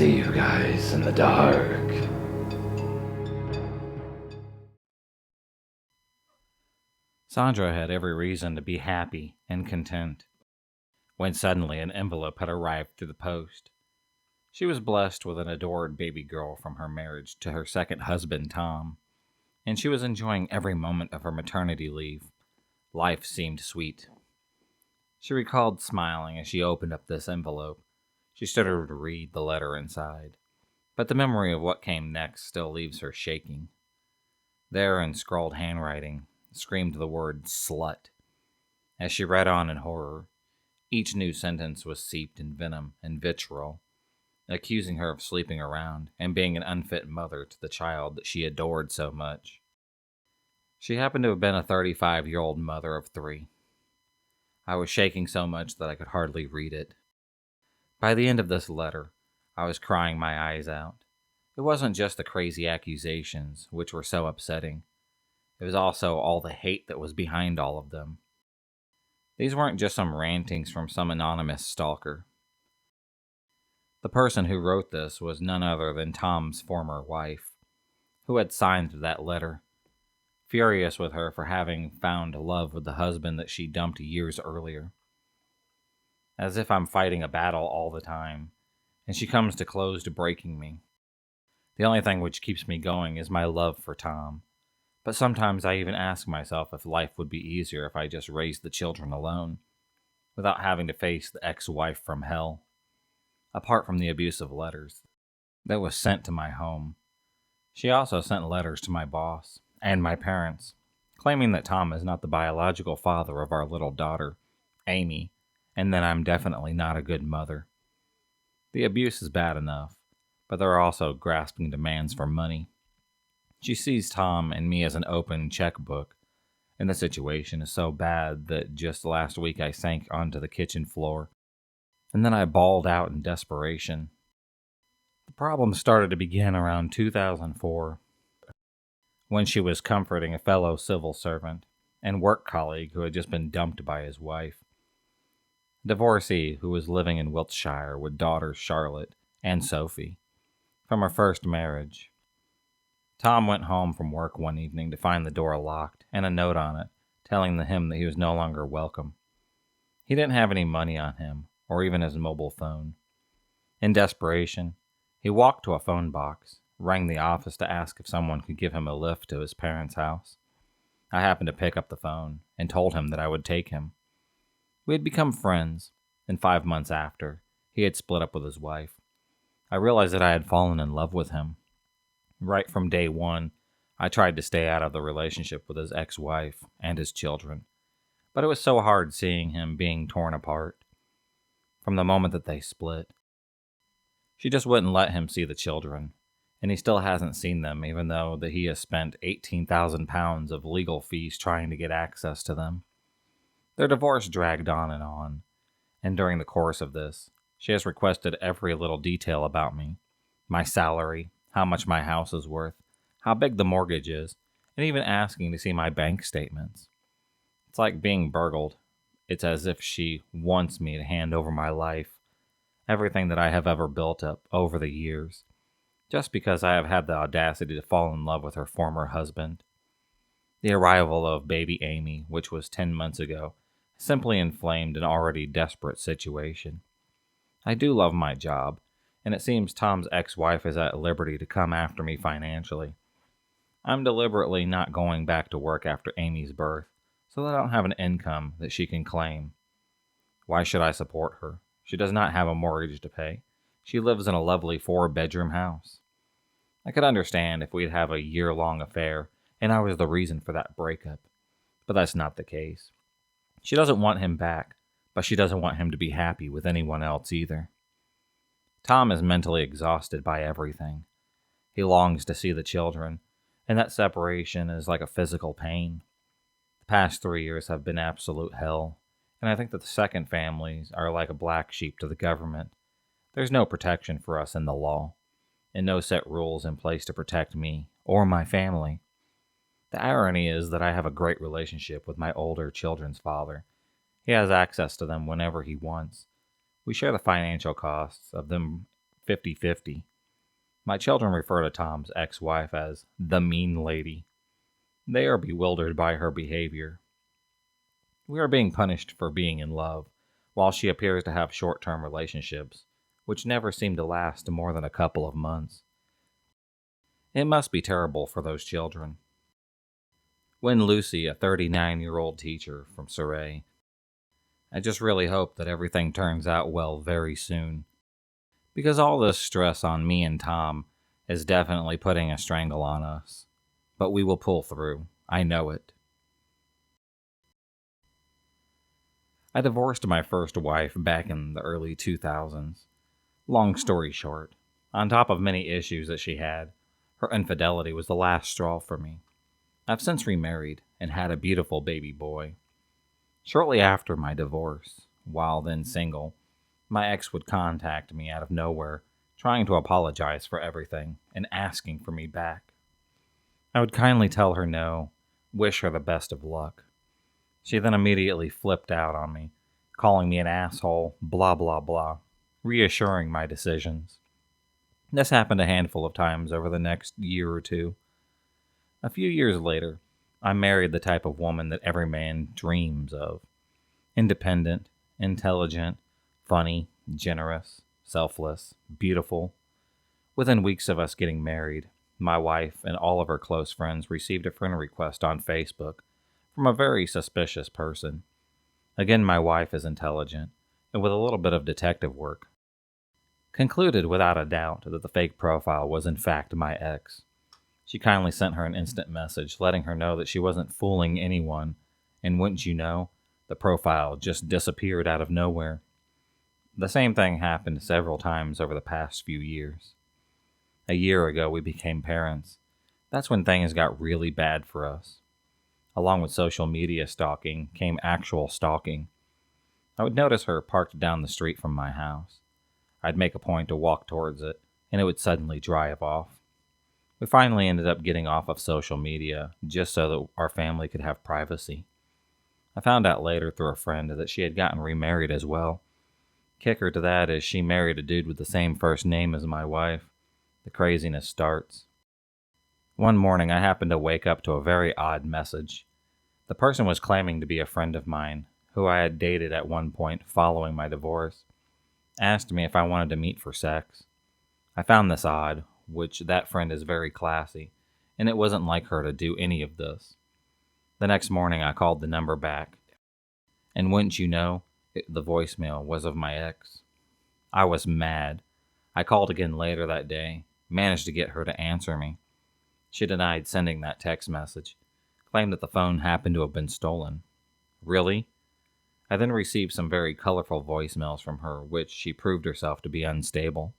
see you guys in the dark. Sandra had every reason to be happy and content when suddenly an envelope had arrived through the post. She was blessed with an adored baby girl from her marriage to her second husband, Tom, and she was enjoying every moment of her maternity leave. Life seemed sweet. She recalled smiling as she opened up this envelope. She started to read the letter inside, but the memory of what came next still leaves her shaking. There, in scrawled handwriting, screamed the word slut. As she read on in horror, each new sentence was seeped in venom and vitriol, accusing her of sleeping around and being an unfit mother to the child that she adored so much. She happened to have been a 35-year-old mother of 3. I was shaking so much that I could hardly read it. By the end of this letter, I was crying my eyes out. It wasn't just the crazy accusations, which were so upsetting. It was also all the hate that was behind all of them. These weren't just some rantings from some anonymous stalker. The person who wrote this was none other than Tom's former wife, who had signed that letter, furious with her for having found love with the husband that she dumped years earlier. As if I'm fighting a battle all the time, and she comes to close to breaking me. The only thing which keeps me going is my love for Tom. But sometimes I even ask myself if life would be easier if I just raised the children alone, without having to face the ex-wife from hell. Apart from the abusive letters that was sent to my home, she also sent letters to my boss and my parents, claiming that Tom is not the biological father of our little daughter, Amy, and that I'm definitely not a good mother. The abuse is bad enough, but there are also grasping demands for money. She sees Tom and me as an open checkbook, and the situation is so bad that just last week I sank onto the kitchen floor, and then I bawled out in desperation. The problem started to begin around 2004, when she was comforting a fellow civil servant and work colleague who had just been dumped by his wife. A divorcee who was living in Wiltshire with daughters Charlotte and Sophie from her first marriage. Tom went home from work one evening to find the door locked and a note on it telling him that he was no longer welcome. He didn't have any money on him, or even his mobile phone. In desperation, he walked to a phone box, rang the office to ask if someone could give him a lift to his parents' house. I happened to pick up the phone and told him that I would take him. We had become friends, and 5 months after, he had split up with his wife. I realized that I had fallen in love with him. Right from day one, I tried to stay out of the relationship with his ex-wife and his children, but it was so hard seeing him being torn apart. From the moment that they split, she just wouldn't let him see the children, and he still hasn't seen them, even though that he has spent 18,000 pounds of legal fees trying to get access to them. Their divorce dragged on, and during the course of this, she has requested every little detail about me, my salary, how much my house is worth, how big the mortgage is, and even asking to see my bank statements. It's like being burgled. It's as if she wants me to hand over my life, everything that I have ever built up over the years, just because I have had the audacity to fall in love with her former husband. The arrival of baby Amy, which was 10 months ago, simply inflamed an already desperate situation. I do love my job, and it seems Tom's ex-wife is at liberty to come after me financially. I'm deliberately not going back to work after Amy's birth, so that I don't have an income that she can claim. Why should I support her? She does not have a mortgage to pay. She lives in a lovely 4-bedroom house. I could understand if we'd have a year-long affair, and I was the reason for that breakup, but that's not the case. She doesn't want him back, but she doesn't want him to be happy with anyone else either. Tom is mentally exhausted by everything. He longs to see the children, and that separation is like a physical pain. The past 3 years have been absolute hell, and I think that the second families are like a black sheep to the government. There's no protection for us in the law, and no set rules in place to protect me or my family. The irony is that I have a great relationship with my older children's father. He has access to them whenever he wants. We share the financial costs of them 50-50. My children refer to Tom's ex-wife as the mean lady. They are bewildered by her behavior. We are being punished for being in love, while she appears to have short-term relationships, which never seem to last more than a couple of months. It must be terrible for those children. When Lucy, a 39-year-old teacher from Surrey, I just really hope that everything turns out well very soon, because all this stress on me and Tom is definitely putting a strangle on us. But we will pull through. I know it. I divorced my first wife back in the early 2000s. Long story short, on top of many issues that she had, her infidelity was the last straw for me. I've since remarried and had a beautiful baby boy. Shortly after my divorce, while then single, my ex would contact me out of nowhere, trying to apologize for everything and asking for me back. I would kindly tell her no, wish her the best of luck. She then immediately flipped out on me, calling me an asshole, blah blah blah, reassuring my decisions. This happened a handful of times over the next year or two. A few years later, I married the type of woman that every man dreams of. Independent, intelligent, funny, generous, selfless, beautiful. Within weeks of us getting married, my wife and all of her close friends received a friend request on Facebook from a very suspicious person. Again, my wife is intelligent, and with a little bit of detective work, concluded without a doubt that the fake profile was in fact my ex. She kindly sent her an instant message letting her know that she wasn't fooling anyone, and wouldn't you know, the profile just disappeared out of nowhere. The same thing happened several times over the past few years. A year ago, we became parents. That's when things got really bad for us. Along with social media stalking came actual stalking. I would notice her parked down the street from my house. I'd make a point to walk towards it, and it would suddenly drive off. We finally ended up getting off of social media just so that our family could have privacy. I found out later through a friend that she had gotten remarried as well. Kicker to that is she married a dude with the same first name as my wife. The craziness starts. One morning I happened to wake up to a very odd message. The person was claiming to be a friend of mine, who I had dated at one point following my divorce, asked me if I wanted to meet for sex. I found this odd, which that friend is very classy, and it wasn't like her to do any of this. The next morning I called the number back, and wouldn't you know, the voicemail was of my ex. I was mad. I called again later that day, managed to get her to answer me. She denied sending that text message, claimed that the phone happened to have been stolen. Really? I then received some very colorful voicemails from her, which she proved herself to be unstable.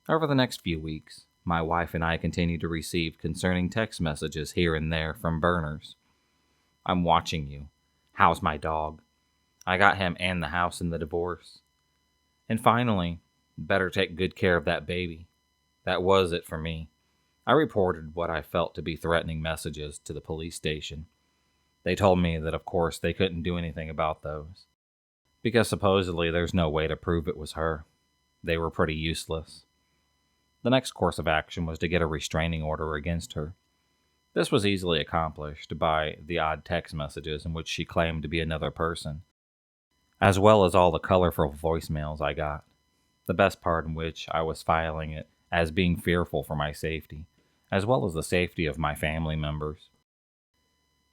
Over the next few weeks, my wife and I continued to receive concerning text messages here and there from burners. I'm watching you. How's my dog? I got him and the house in the divorce. And finally, better take good care of that baby. That was it for me. I reported what I felt to be threatening messages to the police station. They told me that of course they couldn't do anything about those, because supposedly there's no way to prove it was her. They were pretty useless. The next course of action was to get a restraining order against her. This was easily accomplished by the odd text messages in which she claimed to be another person, as well as all the colorful voicemails I got. The best part in which I was filing it as being fearful for my safety, as well as the safety of my family members.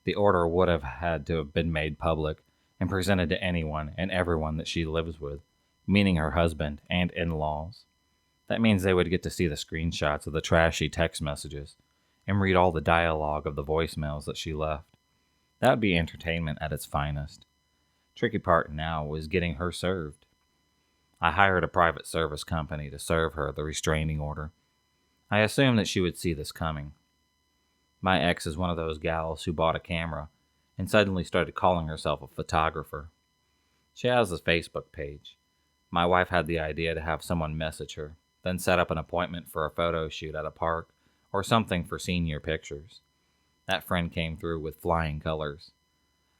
The order would have had to have been made public and presented to anyone and everyone that she lives with, meaning her husband and in-laws. That means they would get to see the screenshots of the trashy text messages and read all the dialogue of the voicemails that she left. That would be entertainment at its finest. Tricky part now was getting her served. I hired a private service company to serve her the restraining order. I assumed that she would see this coming. My ex is one of those gals who bought a camera and suddenly started calling herself a photographer. She has a Facebook page. My wife had the idea to have someone message her, then set up an appointment for a photo shoot at a park or something for senior pictures. That friend came through with flying colors.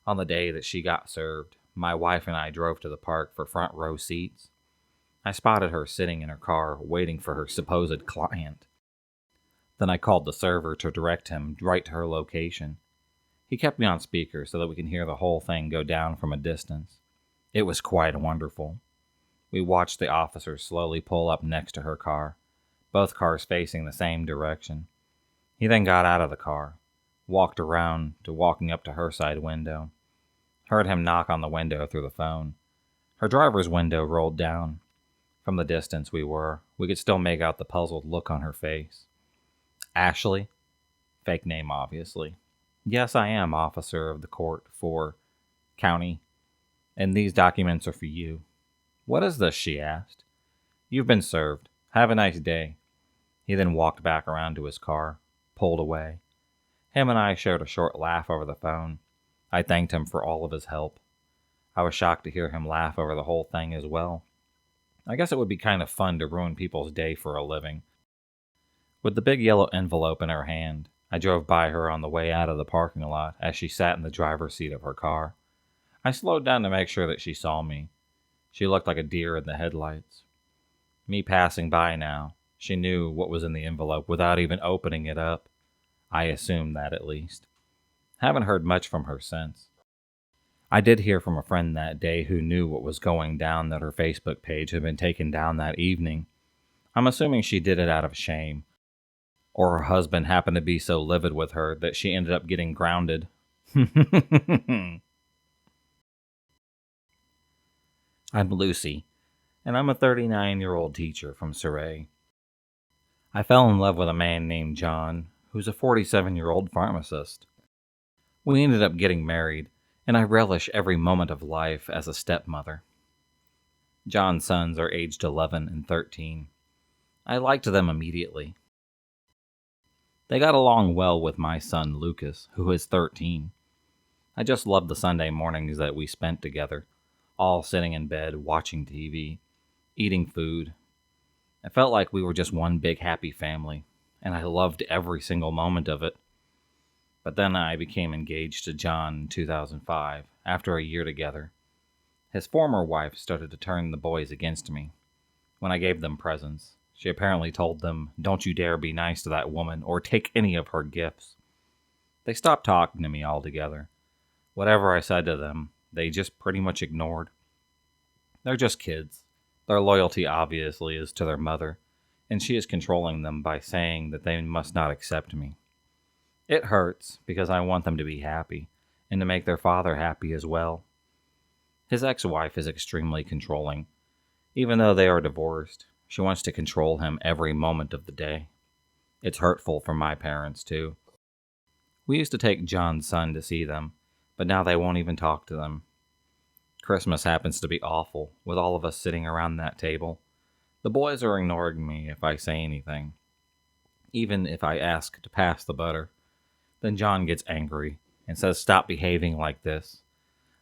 On the day that she got served, my wife and I drove to the park for front row seats. I spotted her sitting in her car waiting for her supposed client. Then I called the server to direct him right to her location. He kept me on speaker so that we can hear the whole thing go down from a distance. It was quite wonderful. We watched the officer slowly pull up next to her car, both cars facing the same direction. He then got out of the car, walked around to walking up to her side window. Heard him knock on the window through the phone. Her driver's window rolled down. From the distance we could still make out the puzzled look on her face. Ashley? Fake name, obviously. Yes, I am officer of the court for county, and these documents are for you. What is this? She asked. You've been served. Have a nice day. He then walked back around to his car, pulled away. Him and I shared a short laugh over the phone. I thanked him for all of his help. I was shocked to hear him laugh over the whole thing as well. I guess it would be kind of fun to ruin people's day for a living. With the big yellow envelope in her hand, I drove by her on the way out of the parking lot as she sat in the driver's seat of her car. I slowed down to make sure that she saw me. She looked like a deer in the headlights. Me passing by now, she knew what was in the envelope without even opening it up. I assumed that at least. Haven't heard much from her since. I did hear from a friend that day who knew what was going down that her Facebook page had been taken down that evening. I'm assuming she did it out of shame. Or her husband happened to be so livid with her that she ended up getting grounded. I'm Lucy, and I'm a 39-year-old teacher from Surrey. I fell in love with a man named John, who's a 47-year-old pharmacist. We ended up getting married, and I relish every moment of life as a stepmother. John's sons are aged 11 and 13. I liked them immediately. They got along well with my son Lucas, who is 13. I just loved the Sunday mornings that we spent together, all sitting in bed watching TV, eating food. It felt like we were just one big happy family, and I loved every single moment of it. But then I became engaged to John in 2005, after a year together. His former wife started to turn the boys against me. When I gave them presents, she apparently told them, "Don't you dare be nice to that woman or take any of her gifts." They stopped talking to me altogether. Whatever I said to them, they just pretty much ignored. They're just kids. Their loyalty obviously is to their mother, and she is controlling them by saying that they must not accept me. It hurts because I want them to be happy, and to make their father happy as well. His ex-wife is extremely controlling. Even though they are divorced, she wants to control him every moment of the day. It's hurtful for my parents, too. We used to take John's son to see them, but now they won't even talk to them. Christmas happens to be awful, with all of us sitting around that table. The boys are ignoring me if I say anything, even if I ask to pass the butter. Then John gets angry and says, "Stop behaving like this."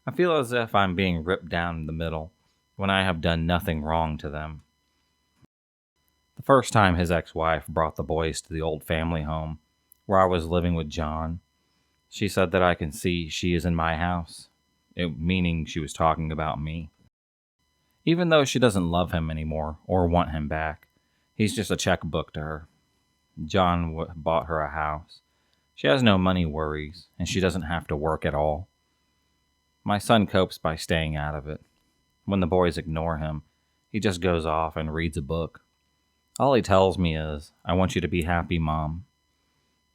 I feel as if I'm being ripped down the middle when I have done nothing wrong to them. The first time his ex-wife brought the boys to the old family home, where I was living with John, she said that I can see she is in my house, meaning she was talking about me. Even though she doesn't love him anymore or want him back, he's just a checkbook to her. John bought her a house. She has no money worries, and she doesn't have to work at all. My son copes by staying out of it. When the boys ignore him, he just goes off and reads a book. All he tells me is, "I want you to be happy, Mom."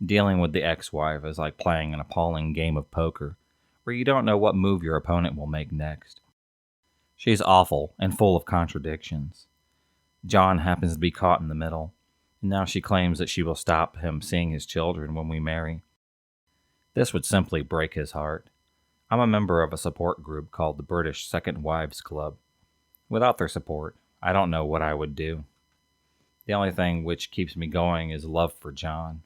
Dealing with the ex-wife is like playing an appalling game of poker, where you don't know what move your opponent will make next. She's awful and full of contradictions. John happens to be caught in the middle, and now she claims that she will stop him seeing his children when we marry. This would simply break his heart. I'm a member of a support group called the British Second Wives Club. Without their support, I don't know what I would do. The only thing which keeps me going is love for John.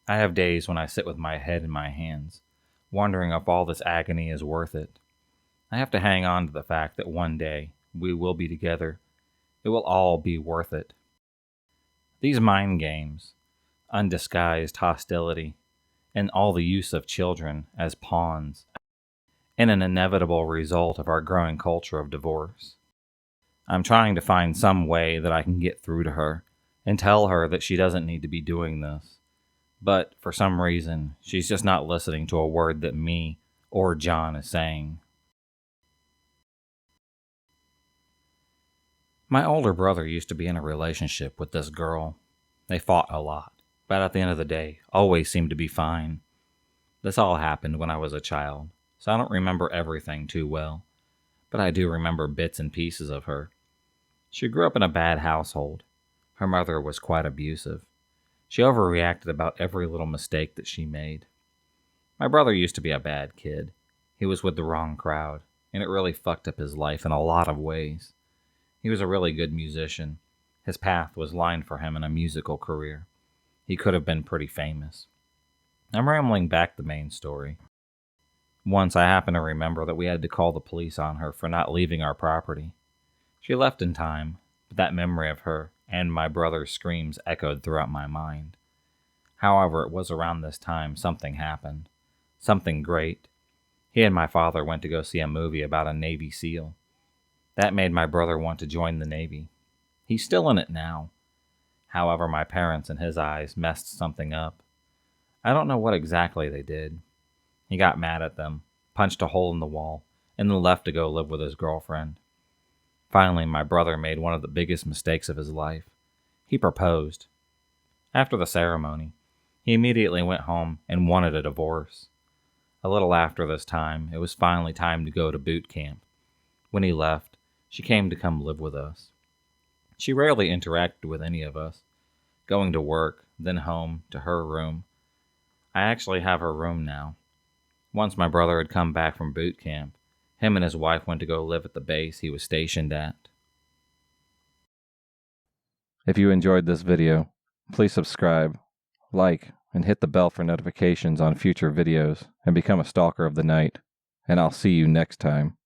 I have days when I sit with my head in my hands, wondering if all this agony is worth it. I have to hang on to the fact that one day we will be together. It will all be worth it. These mind games, undisguised hostility, and all the use of children as pawns, and an inevitable result of our growing culture of divorce. I'm trying to find some way that I can get through to her and tell her that she doesn't need to be doing this. But for some reason, she's just not listening to a word that me or John is saying. My older brother used to be in a relationship with this girl. They fought a lot, but at the end of the day, always seemed to be fine. This all happened when I was a child, so I don't remember everything too well, but I do remember bits and pieces of her. She grew up in a bad household. Her mother was quite abusive. She overreacted about every little mistake that she made. My brother used to be a bad kid. He was with the wrong crowd, and it really fucked up his life in a lot of ways. He was a really good musician. His path was lined for him in a musical career. He could have been pretty famous. I'm rambling back the main story. Once I happened to remember that we had to call the police on her for not leaving our property. She left in time, but that memory of her and my brother's screams echoed throughout my mind. However, it was around this time something happened. Something great. He and my father went to go see a movie about a Navy SEAL. That made my brother want to join the Navy. He's still in it now. However, my parents, in his eyes, messed something up. I don't know what exactly they did. He got mad at them, punched a hole in the wall, and then left to go live with his girlfriend. Finally, my brother made one of the biggest mistakes of his life. He proposed. After the ceremony, he immediately went home and wanted a divorce. A little after this time, it was finally time to go to boot camp. When he left, she came to come live with us. She rarely interacted with any of us, going to work, then home, to her room. I actually have her room now. Once my brother had come back from boot camp, him and his wife went to go live at the base he was stationed at. If you enjoyed this video, please subscribe, like, and hit the bell for notifications on future videos and become a stalker of the night. And I'll see you next time.